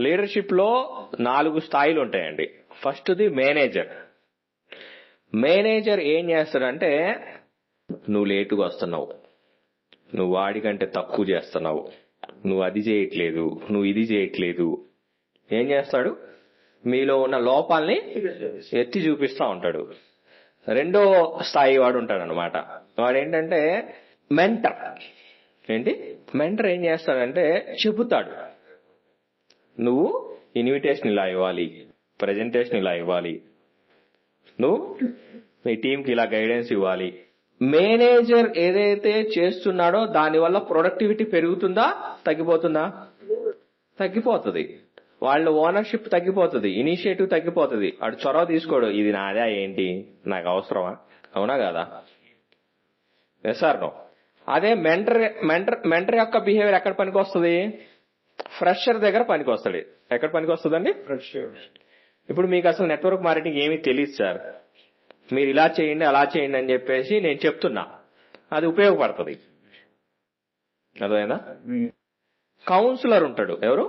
Leadership లో 4 స్థాయిలు ఉంటాయండి. ఫస్ట్ది మేనేజర్. మేనేజర్ ఏం చేస్తాడంటే, నువ్వు లేటుగా వస్తున్నావు, నువ్వు వాడికంటే తక్కువ చేస్తున్నావు, నువ్వు అది చేయట్లేదు, నువ్వు ఇది చేయట్లేదు, ఏం చేస్తాడు, మీలో ఉన్న లోపాలని ఎత్తి చూపిస్తా ఉంటాడు. రెండో స్థాయి వాడు ఉంటాడు అనమాట. వాడేంటంటే మెంటర్. ఏంటి మెంటర్ ఏం చేస్తాడంటే చెబుతాడు, నువ్వు ఇన్విటేషన్ ఇలా ఇవ్వాలి, ప్రెజెంటేషన్ ఇలా ఇవ్వాలి, నువ్వు నీ టీంకి ఇలా గైడెన్స్ ఇవ్వాలి. మేనేజర్ ఏదైతే చేస్తున్నాడో దానివల్ల ప్రొడక్టివిటీ పెరుగుతుందా తగ్గిపోతుందా? తగ్గిపోతుంది. వాళ్ళ ఓనర్షిప్ తగ్గిపోతుంది, ఇనిషియేటివ్ తగ్గిపోతుంది. వాడు చొరవ తీసుకోడు, ఇది నాదే ఏంటి, నాకు అవసరమా, అవునా కదా? నో. అదే మెంటర్ యొక్క బిహేవియర్ ఎక్కడ పనికి వస్తుంది? ఫ్రెషర్ దగ్గర పనికి వస్తాడు. ఎక్కడ పనికి వస్తుందండి? ఇప్పుడు మీకు అసలు నెట్వర్క్ మార్కెటింగ్ ఏమీ తెలియదు సార్, మీరు ఇలా చేయండి అలా చేయండి అని చెప్పేసి నేను చెప్తున్నా, అది ఉపయోగపడుతుంది. అర్థమైందా? కౌన్సిలర్ ఉంటాడు. ఎవరు?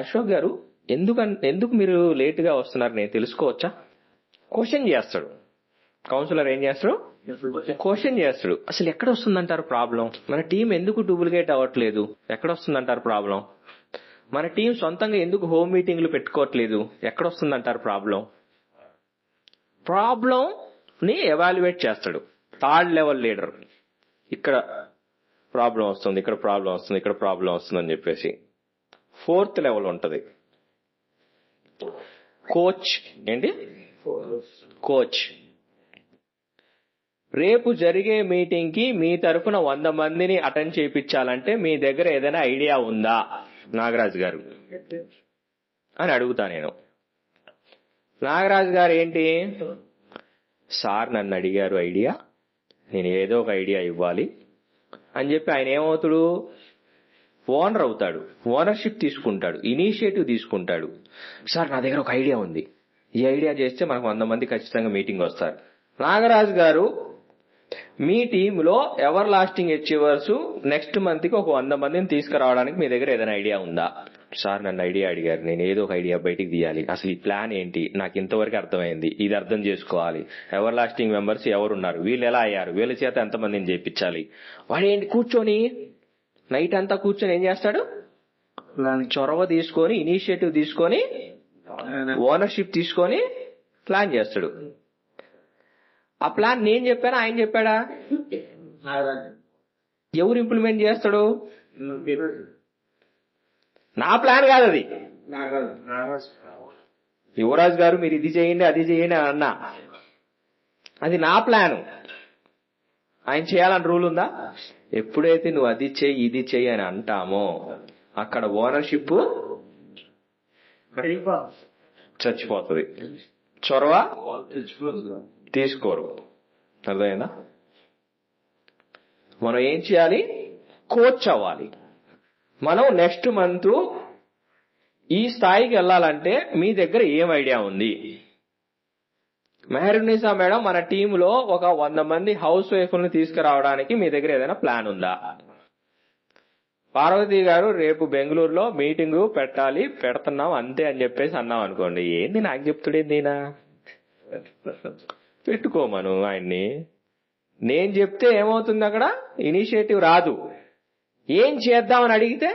అశోక్ గారు, ఎందుకు మీరు లేట్ గా వస్తున్నారు నేను తెలుసుకోవచ్చా? క్వశ్చన్ చేస్తాడు. కౌన్సిలర్ ఏం చేస్తాడు? క్వశ్చన్ చేస్తాడు. అసలు ఎక్కడ వస్తుందంటారు ప్రాబ్లం? మన టీం ఎందుకు డూప్లికేట్ అవ్వట్లేదు? ఎక్కడ వస్తుందంటారు ప్రాబ్లం? మన టీం సొంతంగా ఎందుకు హోమ్ మీటింగ్లు పెట్టుకోవట్లేదు? ఎక్కడ వస్తుందంటారు ప్రాబ్లం? ప్రాబ్లం ని ఎవాల్యుయేట్ చేస్తాడు. Third level leader. ఇక్కడ ప్రాబ్లం వస్తుంది, ఇక్కడ ప్రాబ్లం వస్తుంది, ఇక్కడ ప్రాబ్లం వస్తుంది అని చెప్పేసి. ఫోర్త్ లెవెల్ ఉంటది కోచ్. ఏంటి? కోచ్. రేపు జరిగే మీటింగ్ కి మీ తరఫున 100 మందిని అటెండ్ చేయించాలంటే మీ దగ్గర ఏదైనా ఐడియా ఉందా నాగరాజు గారు అని అడుగుతా నేను. నాగరాజు గారు ఏంటి, సార్ నన్ను అడిగారు ఐడియా, నేను ఏదో ఒక ఐడియా ఇవ్వాలి అని చెప్పి ఆయన ఏమవుతాడు? ఓనర్ అవుతాడు. ఓనర్షిప్ తీసుకుంటాడు, ఇనిషియేటివ్ తీసుకుంటాడు. సార్ నా దగ్గర ఒక ఐడియా ఉంది, ఈ ఐడియా చేస్తే మనకు 100 మంది ఖచ్చితంగా మీటింగ్ వస్తారు. నాగరాజు గారు మీ టీంలో ever lasting achievers next month కి ఒక 100 మందిని తీసుకురావడానికి మీ దగ్గర ఏదైనా ఐడియా ఉందా? సార్ నన్ను ఐడియా అడిగారు, నేను ఏదో ఒక ఐడియా బయటికి తీయాలి, అసలు ఈ ప్లాన్ ఏంటి, నాకు ఇంతవరకు అర్థమైంది, ఇది అర్థం చేసుకోవాలి, ఎవర్ లాస్టింగ్ మెంబర్స్ ఎవరున్నారు, వీళ్ళు ఎలా అయ్యారు, వీళ్ళ చేత ఎంతమందిని చేయించాలి. వాడు ఏంటి కూర్చొని నైట్ అంతా కూర్చొని ఏం చేస్తాడు? చొరవ తీసుకొని, ఇనిషియేటివ్ తీసుకొని, ఓనర్షిప్ తీసుకొని ప్లాన్ చేస్తాడు. ఆ ప్లాన్ నేను చెప్పానా ఆయన చెప్పాడా? ఎవరు ఇంప్లిమెంట్ చేస్తాడు? నా ప్లాన్ కాదు అది. యువరాజ్ గారు మీరు ఇది చేయండి అది చేయండి అని అన్నా, అది నా ప్లాను. ఆయన చేయాలని రూల్ ఉందా? ఎప్పుడైతే నువ్వు అది చెయ్యి ఇది చెయ్యి అని అంటామో అక్కడ ఓనర్షిప్ చచ్చిపోతుంది, చొరవ తీసుకోరు. అర్థమైందా? మనం ఏం చేయాలి? కోచ్ అవ్వాలి. మనం నెక్స్ట్ మంత్ ఈ స్థాయికి వెళ్ళాలంటే మీ దగ్గర ఏం ఐడియా ఉంది? మెహరునిసా మేడం, మన టీంలో ఒక 100 మంది హౌస్ వైఫ్లను తీసుకురావడానికి మీ దగ్గర ఏదైనా ప్లాన్ ఉందా? పార్వతి గారు రేపు బెంగళూరులో మీటింగ్ పెట్టాలి, పెడుతున్నాం అంతే అని చెప్పేసి అన్నాం అనుకోండి, ఏంది నాకు చెప్తుడేంది ఈయన, పెట్టుకోమను ఆయన్ని. నేను చెప్తే ఏమవుతుంది, అక్కడ ఇనిషియేటివ్ రాదు. ఏం చేద్దామని అడిగితే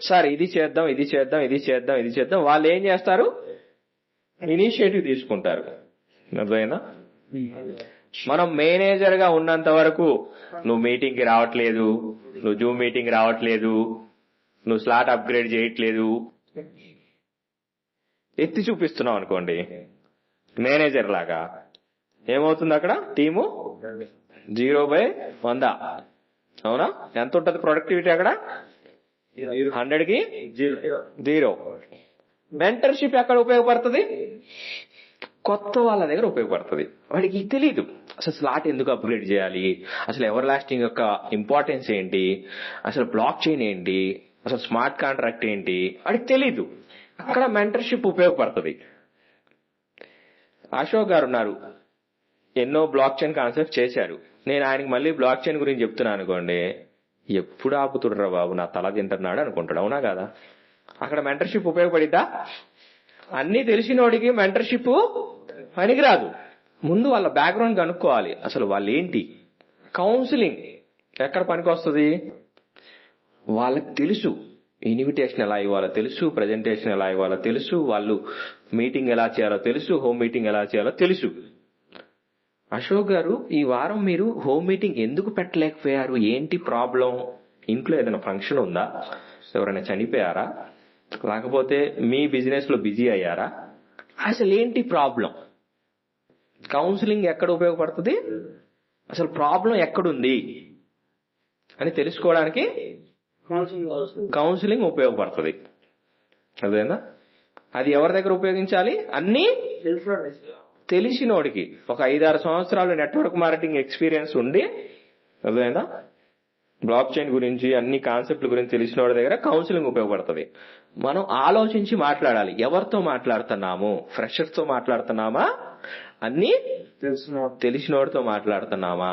సార్ ఇది చేద్దాం ఇది చేద్దాం ఇది చేద్దాం ఇది చేద్దాం, వాళ్ళు ఏం చేస్తారు? ఇనిషియేటివ్ తీసుకుంటారు. అర్థమైందా? మనం మేనేజర్ గా ఉన్నంత వరకు నువ్వు మీటింగ్ కి రావట్లేదు, నువ్వు జూమ్ మీటింగ్ రావట్లేదు, నువ్వు స్లాట్ అప్గ్రేడ్ చేయట్లేదు, ఎత్తి చూపిస్తున్నావు అనుకోండి మేనేజర్ లాగా, ఏమవుతుంది అక్కడ? టీము 0/100. అవునా? ఎంత ఉంటుంది ప్రొడక్టివిటీ అక్కడ? 100 కి 0. మెంటర్షిప్ ఎక్కడ ఉపయోగపడుతుంది? కొత్త వాళ్ళ దగ్గర ఉపయోగపడుతుంది. వాడికి తెలియదు అసలు స్లాట్ ఎందుకు అప్గ్రేడ్ చేయాలి, అసలు ఎవర్ లాస్టింగ్ యొక్క ఇంపార్టెన్స్ ఏంటి, అసలు బ్లాక్ చైన్ ఏంటి, అసలు స్మార్ట్ కాంట్రాక్ట్ ఏంటి, వాడికి తెలీదు. అక్కడ మెంటర్షిప్ ఉపయోగపడుతుంది. అశోక్ గారు ఉన్నారు, ఎన్నో బ్లాక్ చైన్ కాన్సెప్ట్ చేశారు. నేను ఆయనకి మళ్ళీ బ్లాక్ చైన్ గురించి చెప్తున్నాను అనుకోండి, ఎప్పుడు ఆపుతుడ్రా బాబు, నా తల తింటున్నాడు అనుకుంటాడు. అవునా కదా? అక్కడ మెంటర్షిప్ ఉపయోగపడిద్దా? అన్ని తెలిసినోడికి మెంటర్షిప్ పనికిరాదు. ముందు వాళ్ళ బ్యాక్గ్రౌండ్ కనుక్కోవాలి, అసలు వాళ్ళు ఏంటి. కౌన్సిలింగ్ ఎక్కడ పనికి వస్తుంది? వాళ్ళకి తెలుసు ఇన్విటేషన్ ఎలా ఇవ్వాలో తెలుసు, ప్రజెంటేషన్ ఎలా ఇవ్వాలో తెలుసు, వాళ్ళు మీటింగ్ ఎలా చేయాలో తెలుసు, హోమ్ మీటింగ్ ఎలా చేయాలో తెలుసు. అశోక్ గారు, ఈ వారం మీరు హోమ్ మీటింగ్ ఎందుకు పెట్టలేకపోయారు? ఏంటి ప్రాబ్లం? ఇంట్లో ఏదైనా ఫంక్షన్ ఉందా? ఎవరైనా చనిపోయారా? లేకపోతే మీ బిజినెస్ లో బిజీ అయ్యారా? అసలు ఏంటి ప్రాబ్లం? కౌన్సిలింగ్ ఎక్కడ ఉపయోగపడుతుంది? అసలు ప్రాబ్లం ఎక్కడుంది అని తెలుసుకోవడానికి కౌన్సిలింగ్ ఉపయోగపడుతుంది. అదేనా? అది ఎవరి దగ్గర ఉపయోగించాలి? అన్ని తెలిసినోడికి, ఒక 5-6 సంవత్సరాలు నెట్వర్క్ మార్కెటింగ్ ఎక్స్పీరియన్స్ ఉండి, అదేనా, బ్లాక్ చైన్ గురించి అన్ని కాన్సెప్ట్ల గురించి తెలిసినోడి దగ్గర కౌన్సిలింగ్ ఉపయోగపడుతుంది. మనం ఆలోచించి మాట్లాడాలి. ఎవరితో మాట్లాడుతున్నాము? ఫ్రెషర్స్ తో మాట్లాడుతున్నామా? అన్ని తెలిసినోడితో మాట్లాడుతున్నామా?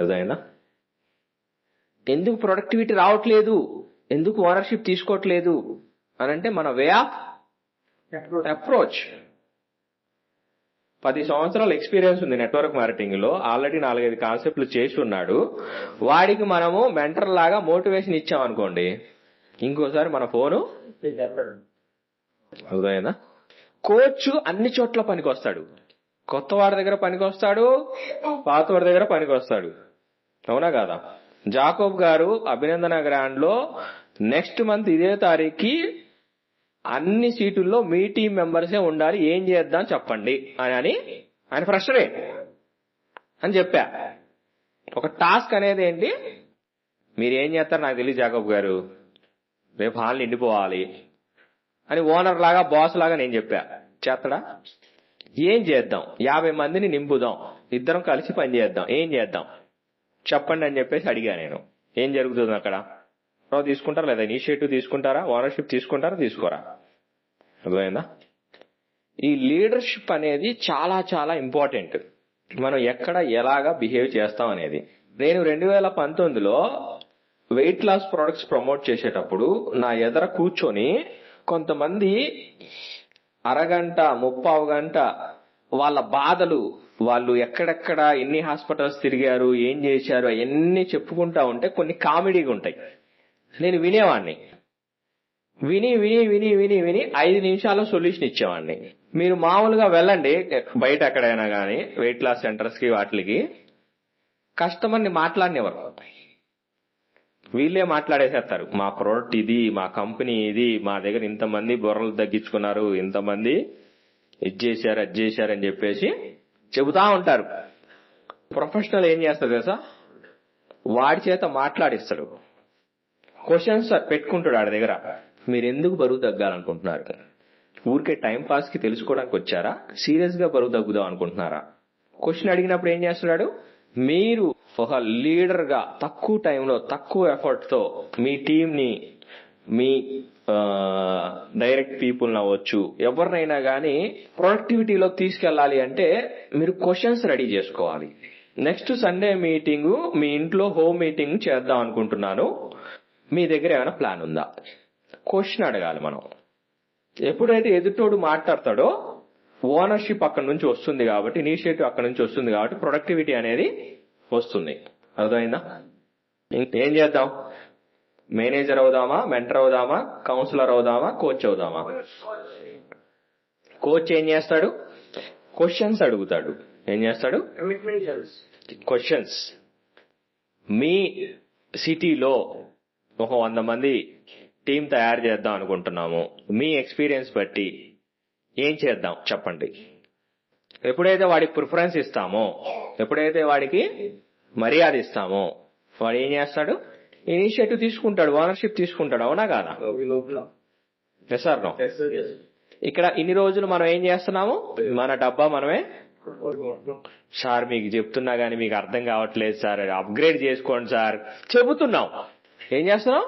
అదేనా? ఎందుకు ప్రొడక్టివిటీ రావట్లేదు, ఎందుకు ఓనర్షిప్ తీసుకోవట్లేదు అని అంటే మన వే ఆఫ్ అప్రోచ్. 10 సంవత్సరాల ఎక్స్పీరియన్స్ ఉంది నెట్వర్క్ మార్కెటింగ్ లో, ఆల్రెడీ 4-5 కాన్సెప్ట్లు చేసి ఉన్నాడు. వాడికి మనము మెంటర్ లాగా మోటివేషన్ ఇచ్చామనుకోండి, ఇంకోసారి మన ఫోను అర్థమైందా? కోచ్ అన్ని చోట్ల పనికొస్తాడు. కొత్త వాడి దగ్గర పనికొస్తాడు, పాత వాడి దగ్గర పనికొస్తాడు. అవునా కాదా? జాకోబ్ గారు అభినందన గ్రాండ్ లో నెక్స్ట్ మంత్ ఇదే తారీఖుకి అన్ని సీటుల్లో మీ టీం మెంబర్సే ఉండాలి, ఏం చేద్దాం చెప్పండి అని ఆయన ఫ్రస్ట్రే అని చెప్పా. ఒక టాస్క్ అనేది ఏంటి, మీరు ఏం చేస్తారు నాకు తెలియదు జాకోబ్ గారు, రేపు హాల్ నిండిపోవాలి అని ఓనర్ లాగా బాస్ లాగా నేను చెప్పా. చేస్తాడా? ఏం చేద్దాం? 50 మందిని నింపుదాం, ఇద్దరం కలిసి పని చేద్దాం, ఏం చేద్దాం చెప్పండి అని చెప్పేసి అడిగా నేను. ఏం జరుగుతుంది అక్కడ? తీసుకుంటారా లేదా? ఇనిషియేటివ్ తీసుకుంటారా? ఓనర్షిప్ తీసుకుంటారా? తీసుకోరా? అర్థమైందా? ఈ లీడర్షిప్ అనేది చాలా చాలా ఇంపార్టెంట్. మనం ఎక్కడ ఎలాగా బిహేవ్ చేస్తాం అనేది. నేను 2019లో వెయిట్ లాస్ ప్రొడక్ట్స్ ప్రమోట్ చేసేటప్పుడు నా ఎదర కూర్చొని కొంతమంది అరగంట 30 గంట వాళ్ళ బాధలు, వాళ్ళు ఎక్కడెక్కడ ఎన్ని హాస్పిటల్స్ తిరిగారు, ఏం చేశారు, అవన్నీ చెప్పుకుంటా ఉంటే కొన్ని కామెడీగా ఉంటాయి. నేను వినేవాడిని. విని విని విని విని విని 5 నిమిషాల్లో సొల్యూషన్ ఇచ్చేవాడిని. మీరు మామూలుగా వెళ్ళండి బయట ఎక్కడైనా గానీ వెయిట్ లాస్ సెంటర్స్ కి వాటికి, కస్టమర్ని మాట్లాడినెవరు? వీళ్ళే మాట్లాడేసేస్తారు. మా ప్రోడక్ట్ ఇది, మా కంపెనీ ఇది, మా దగ్గర ఇంతమంది బొర్రలు తగ్గించుకున్నారు, ఇంతమంది ఇది చేశారు అది చేశారు అని చెప్పేసి చెబుతా ఉంటారు. ప్రొఫెషనల్ ఏం చేస్తారు తెలుసా? వాడి చేత మాట్లాడిస్తాడు, క్వశ్చన్స్ పెట్టుకుంటాడు ఆడి దగ్గర. మీరు ఎందుకు బరువు తగ్గాలనుకుంటున్నారు? ఊరికే టైం పాస్ కి తెలుసుకోవడానికి వచ్చారా? సీరియస్ గా బరువు తగ్గుదాం అనుకుంటున్నారా? క్వశ్చన్ అడిగినప్పుడు ఏం చేస్తున్నాడు? మీరు ఒక లీడర్ గా తక్కువ టైంలో తక్కువ ఎఫర్ట్ తో మీ టీం ని, మీ డైరెక్ట్ పీపుల్ అవ్వచ్చు, ఎవరినైనా గానీ ప్రొడక్టివిటీలో తీసుకెళ్లాలి అంటే మీరు క్వశ్చన్స్ రెడీ చేసుకోవాలి. నెక్స్ట్ సండే మీటింగ్ మీ ఇంట్లో హోమ్ మీటింగ్ చేద్దాం అనుకుంటున్నాను, మీ దగ్గర ఏమైనా ప్లాన్ ఉందా? క్వశ్చన్ అడగాలి మనం. ఎప్పుడైతే ఎదుటోడు మాట్లాడతాడో ఓనర్షిప్ అక్కడి నుంచి వస్తుంది కాబట్టి, ఇనిషియేటివ్ అక్కడి నుంచి వస్తుంది కాబట్టి ప్రొడక్టివిటీ అనేది వస్తుంది. అర్థమైందా? ఏం చేద్దాం? మేనేజర్ అవుదామా, మెంటర్ అవుదామా, కౌన్సిలర్ అవుదామా, కోచ్ అవుదామా? కోచ్ ఏం చేస్తాడు? క్వశ్చన్స్ అడుగుతాడు. ఏం చేస్తాడు? క్వశ్చన్స్. మీ సిటీలో ఒక 100 మంది టీం తయారు చేద్దాం అనుకుంటున్నాము, మీ ఎక్స్పీరియన్స్ బట్టి ఏం చేద్దాం చెప్పండి. ఎప్పుడైతే వాడికి ప్రిఫరెన్స్ ఇస్తామో, ఎప్పుడైతే వాడికి మర్యాద ఇస్తామో, వాడు ఏం చేస్తాడు? ఇనిషియేటివ్ తీసుకుంటాడు, ఓనర్షిప్ తీసుకుంటాడు. అవునా కాదా? Yes or no? ఇక్కడ ఇన్ని రోజులు మనం ఏం చేస్తున్నాము? మన డబ్బా మనమే. సార్ మీకు చెప్తున్నా గానీ మీకు అర్థం కావట్లేదు సార్, అప్గ్రేడ్ చేసుకోండి సార్ చెబుతున్నాం. ఏం చేస్తున్నాం?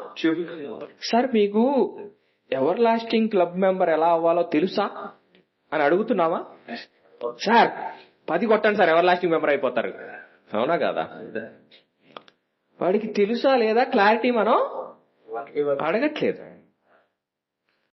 సార్ మీకు ఎవర్ లాస్టింగ్ క్లబ్ మెంబర్ ఎలా అవ్వాలో తెలుసా అని అడుగుతున్నామా? సార్ 10 కొట్టండి సార్ ఎవర్ లాస్టింగ్ మెంబర్ అయిపోతారు. అవునా కాదా? వాడికి తెలుసా లేదా క్లారిటీ మనం అడగట్లేదు.